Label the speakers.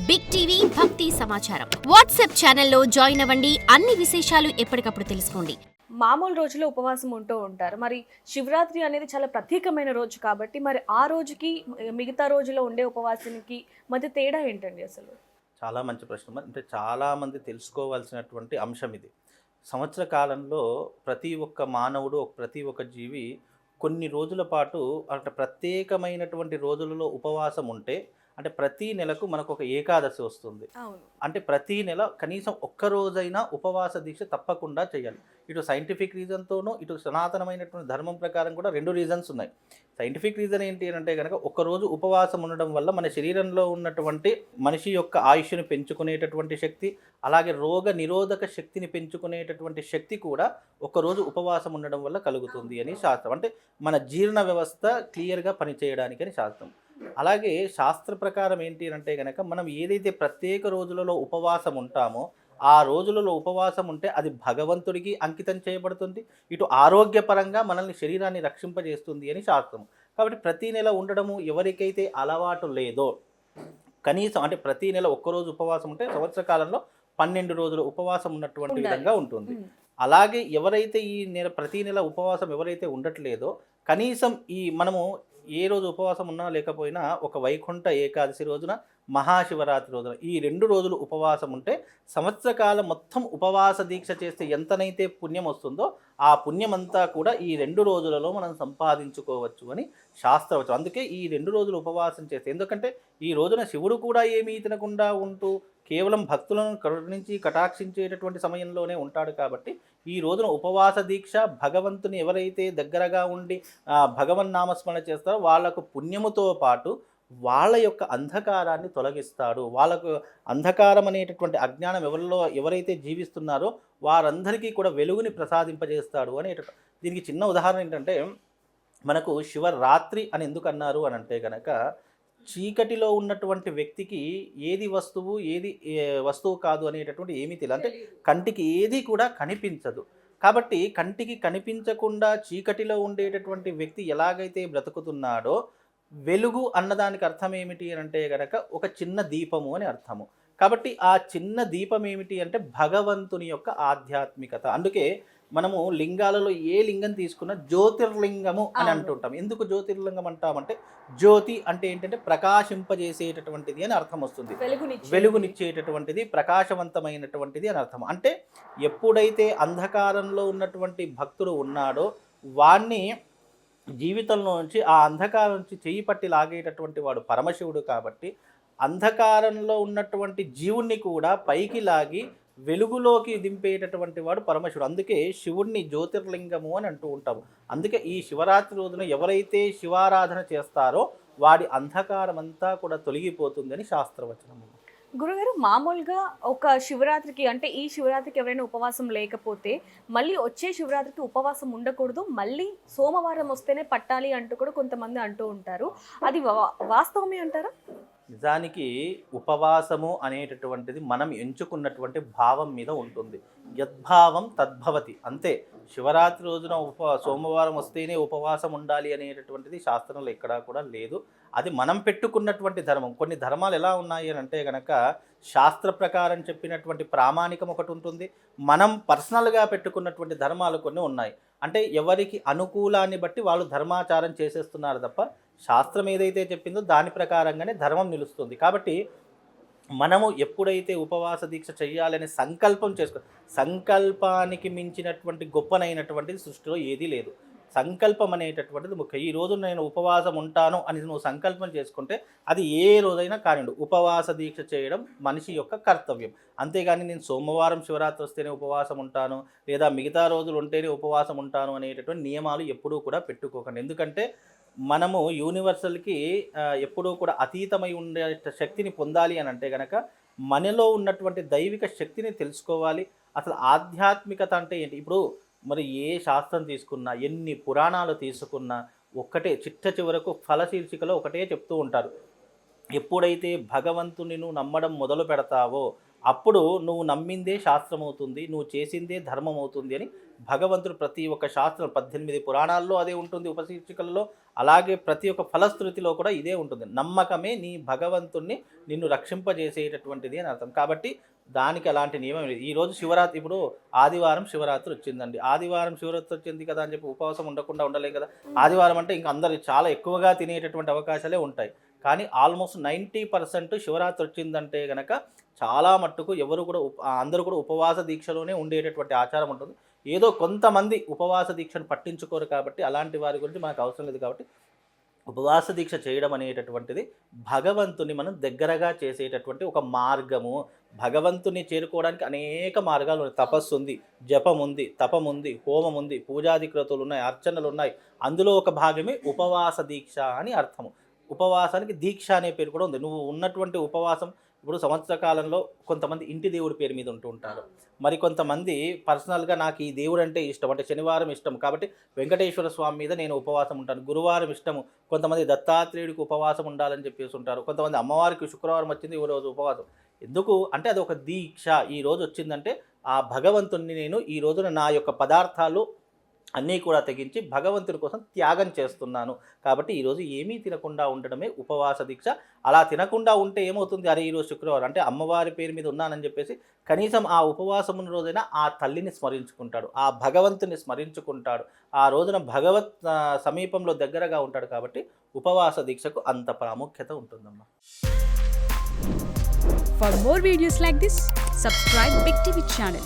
Speaker 1: Big TV భక్తి సమాచారం WhatsApp ఛానల్లో జాయిన్ అవ్వండి. అన్ని విశేషాలు ఎప్పటికప్పుడు తెలుసుకోండి.
Speaker 2: మామూలు రోజుల్లో ఉపవాసం ఉంటూ ఉంటారు. మరి శివరాత్రి అనేది చాలా ప్రత్యేకమైన రోజు కాబట్టి మరి ఆ రోజుకి మిగతా రోజుల్లో ఉండే ఉపవాసానికి మధ్య తేడా ఏంటండి అసలు?
Speaker 3: చాలా మంచి ప్రశ్న. అంటే చాలామంది తెలుసుకోవాల్సినటువంటి అంశం ఇది. సంవత్సర కాలంలో ప్రతి ఒక్క మానవుడు, ప్రతి ఒక్క జీవి కొన్ని రోజుల పాటు అంటే ప్రత్యేకమైనటువంటి రోజులలో ఉపవాసం ఉంటే అంటే ప్రతి నెలకు మనకు ఒక ఏకాదశి వస్తుంది.
Speaker 2: అవును.
Speaker 3: అంటే ప్రతి నెల కనీసం ఒక్క రోజైనా ఉపవాస దీక్ష తప్పకుండా చేయాలి. ఇటు సైంటిఫిక్ రీజన్తోనూ, ఇటు సనాతనమైనటువంటి ధర్మం ప్రకారం కూడా 2 రీజన్స్ ఉన్నాయి. సైంటిఫిక్ రీజన్ ఏంటి అంటే కనుక ఒక్కరోజు ఉపవాసం ఉండడం వల్ల మన శరీరంలో ఉన్నటువంటి మనిషి యొక్క ఆయుష్ని పెంచుకునేటటువంటి శక్తి, అలాగే రోగ నిరోధక శక్తిని పెంచుకునేటటువంటి శక్తి కూడా ఒక్కరోజు ఉపవాసం ఉండడం వల్ల కలుగుతుంది అని శాస్త్రం. అంటే మన జీర్ణ వ్యవస్థ క్లియర్గా పనిచేయడానికి అని శాస్త్రం. అలాగే శాస్త్ర ప్రకారం ఏంటి అంటే కనుక మనం ఏదైతే ప్రత్యేక రోజులలో ఉపవాసం ఉంటామో ఆ రోజులలో ఉపవాసం ఉంటే అది భగవంతుడికి అంకితం చేయబడుతుంది, ఇటు ఆరోగ్యపరంగా మనల్ని శరీరాన్ని రక్షింపజేస్తుంది అని శాస్త్రం. కాబట్టి ప్రతి నెల ఉండడము ఎవరికైతే అలవాటు లేదో కనీసం అంటే ప్రతి నెల ఒక్కరోజు ఉపవాసం ఉంటే సంవత్సర కాలంలో 12 రోజులు ఉపవాసం ఉన్నటువంటి విధంగా ఉంటుంది. అలాగే ఎవరైతే ఈ ప్రతి నెల ఉపవాసం ఎవరైతే ఉండట్లేదో కనీసం మనము ఏ రోజు ఉపవాసం ఉన్నా లేకపోయినా ఒక వైకుంఠ ఏకాదశి రోజున, మహాశివరాత్రి రోజున ఈ 2 రోజులు ఉపవాసం ఉంటే సంవత్సర కాలం మొత్తం ఉపవాస దీక్ష చేస్తే ఎంతనైతే పుణ్యం వస్తుందో ఆ పుణ్యమంతా కూడా ఈ 2 రోజులలో మనం సంపాదించుకోవచ్చు అని శాస్త్రవచనం. అందుకే ఈ 2 రోజులు ఉపవాసం చేస్తే, ఎందుకంటే ఈ రోజున శివుడు కూడా ఏమీ తినకుండా ఉంటూ కేవలం భక్తులను కరుణించి కటాక్షించేటటువంటి సమయంలోనే ఉంటాడు. కాబట్టి ఈ రోజున ఉపవాస దీక్ష భగవంతుని ఎవరైతే దగ్గరగా ఉండి భగవన్నామస్మరణ చేస్తారో వాళ్లకు పుణ్యముతో పాటు వాళ్ళ యొక్క అంధకారాన్ని తొలగిస్తాడు. వాళ్ళకు అంధకారం అనేటటువంటి అజ్ఞానం ఎవరైతే జీవిస్తున్నారో వారందరికీ కూడా వెలుగుని ప్రసాదింపజేస్తాడు అనేటటువంటి. దీనికి చిన్న ఉదాహరణ ఏంటంటే మనకు శివరాత్రి అని ఎందుకు అన్నారు అని అంటే కనుక చీకటిలో ఉన్నటువంటి వ్యక్తికి ఏది వస్తువు కాదు అనేటటువంటి ఏమీ తెలియదు. అంటే కంటికి ఏది కూడా కనిపించదు. కాబట్టి కంటికి కనిపించకుండా చీకటిలో ఉండేటటువంటి వ్యక్తి ఎలాగైతే బ్రతుకుతున్నాడో వెలుగు అన్నదానికి అర్థం ఏమిటి అని అంటే కనుక ఒక చిన్న దీపము అని అర్థము. కాబట్టి ఆ చిన్న దీపం ఏమిటి అంటే భగవంతుని యొక్క ఆధ్యాత్మికత. అందుకే మనము లింగాలలో ఏ లింగం తీసుకున్నా జ్యోతిర్లింగము అని అంటుంటాం. ఎందుకు జ్యోతిర్లింగం అంటామంటే జ్యోతి అంటే ఏంటంటే ప్రకాశింపజేసేటటువంటిది అని అర్థం వస్తుంది, వెలుగునిచ్చేటటువంటిది, ప్రకాశవంతమైనటువంటిది అని అర్థం. అంటే ఎప్పుడైతే అంధకారంలో ఉన్నటువంటి భక్తుడు ఉన్నాడో వాణ్ణి జీవితంలో నుంచి ఆ అంధకారం నుంచి చెయ్యి పట్టి లాగేటటువంటి వాడు పరమశివుడు. కాబట్టి అంధకారంలో ఉన్నటువంటి జీవుణ్ణి కూడా పైకి లాగి వెలుగులోకి దింపేటటువంటి వాడు పరమశివుడు. అందుకే శివుణ్ణి జ్యోతిర్లింగము అని అంటూ ఉంటాము. అందుకే ఈ శివరాత్రి రోజున ఎవరైతే శివారాధన చేస్తారో వాడి అంధకారం అంతా కూడా తొలగిపోతుందని శాస్త్రవచనము.
Speaker 2: గురుగారు, మామూలుగా ఒక శివరాత్రికి అంటే ఈ శివరాత్రికి ఎవరైనా ఉపవాసం లేకపోతే మళ్ళీ వచ్చే శివరాత్రికి ఉపవాసం ఉండకూడదు, మళ్ళీ సోమవారం వస్తేనే పట్టాలి అంటూ కూడా కొంతమంది అంటూ ఉంటారు. అది వాస్తవమే అంటారా?
Speaker 3: నిజానికి ఉపవాసము అనేటటువంటిది మనం ఎంచుకున్నటువంటి భావం మీద ఉంటుంది. యద్భావం తద్భవతి. అంతే. శివరాత్రి రోజున సోమవారం వస్తేనే ఉపవాసం ఉండాలి అనేటటువంటిది శాస్త్రంలో ఎక్కడా కూడా లేదు. అది మనం పెట్టుకున్నటువంటి ధర్మం. కొన్ని ధర్మాలు ఎలా ఉన్నాయి అని అంటే కనుక శాస్త్ర ప్రకారం చెప్పినటువంటి ప్రామాణికం ఒకటి ఉంటుంది, మనం పర్సనల్గా పెట్టుకున్నటువంటి ధర్మాలు కొన్ని ఉన్నాయి. అంటే ఎవరికి అనుకూలాన్ని బట్టి వాళ్ళు ధర్మాచారం చేసేస్తున్నారు తప్ప శాస్త్రం ఏదైతే చెప్పిందో దాని ప్రకారంగానే ధర్మం నిలుస్తుంది. కాబట్టి మనము ఎప్పుడైతే ఉపవాస దీక్ష చేయాలని సంకల్పం సంకల్పానికి మించినటువంటి గొప్పనైనటువంటిది సృష్టిలో ఏదీ లేదు. సంకల్పం అనేటటువంటిది ముఖ్యం. ఈ రోజు నేను ఉపవాసం ఉంటాను అని నువ్వు సంకల్పం చేసుకుంటే అది ఏ రోజైనా కానివ్వండి, ఉపవాస దీక్ష చేయడం మనిషి యొక్క కర్తవ్యం. అంతేగాని నేను సోమవారం శివరాత్రి వస్తేనే ఉపవాసం ఉంటాను లేదా మిగతా రోజులు ఉంటేనే ఉపవాసం ఉంటాను అనేటటువంటి నియమాలు ఎప్పుడూ కూడా పెట్టుకోకండి. ఎందుకంటే మనము యూనివర్సల్కి ఎప్పుడూ కూడా అతీతమై ఉండే శక్తిని పొందాలి అని అంటే కనుక మనలో ఉన్నటువంటి దైవిక శక్తిని తెలుసుకోవాలి. అసలు ఆధ్యాత్మికత అంటే ఏంటి? ఇప్పుడు మరి ఏ శాస్త్రం తీసుకున్నా, ఎన్ని పురాణాలు తీసుకున్నా ఒక్కటే చివరకు ఫలశీర్షికలో ఒకటే చెప్తూ ఉంటారు. ఎప్పుడైతే భగవంతుని నువ్వు నమ్మడం మొదలు పెడతావో అప్పుడు నువ్వు నమ్మిందే శాస్త్రం అవుతుంది, నువ్వు చేసిందే ధర్మం అవుతుంది అని భగవంతుడు ప్రతి ఒక్క శాస్త్రం 18 పురాణాల్లో అదే ఉంటుంది, ఉపశీర్షికల్లో, అలాగే ప్రతి ఒక్క ఫలశ్రుతిలో కూడా ఇదే ఉంటుంది. నమ్మకమే నీ భగవంతుణ్ణి నిన్ను రక్షింపజేసేటటువంటిది అని అర్థం. కాబట్టి దానికి అలాంటి నియమం లేదు. ఈరోజు శివరాత్రి, ఇప్పుడు ఆదివారం శివరాత్రి వచ్చిందండి, ఆదివారం శివరాత్రి వచ్చింది కదా అని చెప్పి ఉపవాసం ఉండకుండా ఉండలేం కదా. ఆదివారం అంటే ఇంకా అందరు చాలా ఎక్కువగా తినేటటువంటి అవకాశాలే ఉంటాయి. కానీ ఆల్మోస్ట్ 90% శివరాత్రి వచ్చిందంటే కనుక చాలా మట్టుకు ఎవరు కూడా అందరూ కూడా ఉపవాస దీక్షలోనే ఉండేటటువంటి ఆచారం ఉంటుంది. ఏదో కొంతమంది ఉపవాస దీక్షను పట్టించుకోరు కాబట్టి అలాంటి వారి గురించి మనకు అవసరం లేదు. కాబట్టి ఉపవాస దీక్ష చేయడం అనేటటువంటిది భగవంతుని మనం దగ్గరగా చేసేటటువంటి ఒక మార్గము. భగవంతుని చేరుకోవడానికి అనేక మార్గాలు ఉన్నాయి. తపస్సు ఉంది, జపం ఉంది, తపం ఉంది, హోమం ఉంది, పూజాది క్రతువులు ఉన్నాయి, అర్చనలు ఉన్నాయి. అందులో ఒక భాగమే ఉపవాస దీక్ష అని అర్థము. ఉపవాసానికి దీక్ష అనే పేరు కూడా ఉంది. నువ్వు ఉన్నటువంటి ఉపవాసం, ఇప్పుడు సంవత్సర కాలంలో కొంతమంది ఇంటి దేవుడి పేరు మీద ఉంటూ ఉంటారు, మరి కొంతమంది పర్సనల్గా నాకు ఈ దేవుడు అంటే ఇష్టం, అంటే శనివారం ఇష్టం కాబట్టి వెంకటేశ్వర స్వామి మీద నేను ఉపవాసం ఉంటాను, గురువారం ఇష్టము, కొంతమంది దత్తాత్రేయుడికి ఉపవాసం ఉండాలని చెప్పేసి ఉంటారు, కొంతమంది అమ్మవారికి శుక్రవారం వచ్చింది ఈ రోజు ఉపవాసం. ఎందుకు అంటే అది ఒక దీక్ష. ఈ రోజు వచ్చిందంటే ఆ భగవంతుణ్ణి నేను ఈ రోజున నా యొక్క పదార్థాలు అన్నీ కూడా తెగించి భగవంతుడి కోసం త్యాగం చేస్తున్నాను, కాబట్టి ఈరోజు ఏమీ తినకుండా ఉండడమే ఉపవాస దీక్ష. అలా తినకుండా ఉంటే ఏమవుతుంది, అరే ఈరోజు శుక్రవారం అంటే అమ్మవారి పేరు మీద ఉన్నానని చెప్పేసి కనీసం ఆ ఉపవాసం ఉన్న రోజైనా ఆ తల్లిని స్మరించుకుంటాడు, ఆ భగవంతుని స్మరించుకుంటాడు, ఆ రోజున భగవత్ సమీపంలో దగ్గరగా ఉంటాడు. కాబట్టి ఉపవాస దీక్షకు అంత ప్రాముఖ్యత ఉంటుందమ్మా.
Speaker 4: For more videos like this, subscribe Big TV channel.